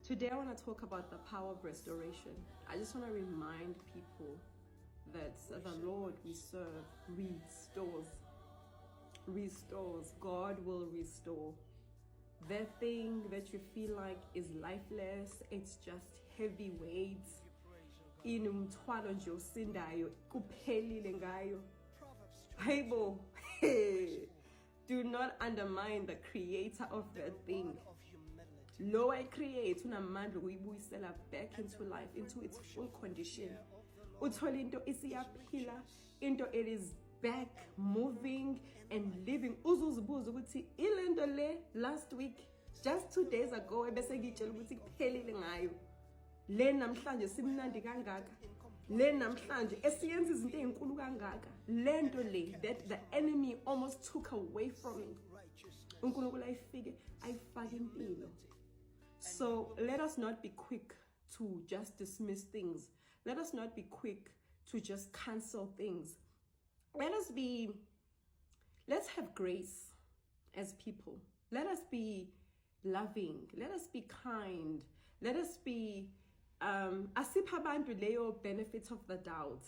Today I want to talk about the power of restoration. I just want to remind people that the Lord we serve restores. God will restore. That thing that you feel like is lifeless, it's just heavy weights. Inomthwalo nje osindayo kuphelile ngayo. Bible. Do not undermine the creator of that thing. Lo I create unamandla ukuyibuyisela back into life, into its full condition. Uthola into isiyaphila, into it is back moving and living. Uzuzibuza ukuthi ilento le last week, just 2 days ago ebese ngitshela ukuthi kuphelile ngayo. Le namhlanje simnandi kangaka. Le namhlanje esiyenza izinto ezinkulu kangaka. Lento le that the enemy almost took away from me. uNkulunkulu ayifike ayifake impilo. So let us not be quick to just dismiss things. Let us not be quick to just cancel things. Let's have grace as people. Let us be loving. Let us be kind. Let us be asipha abantu leyo benefit of the doubt.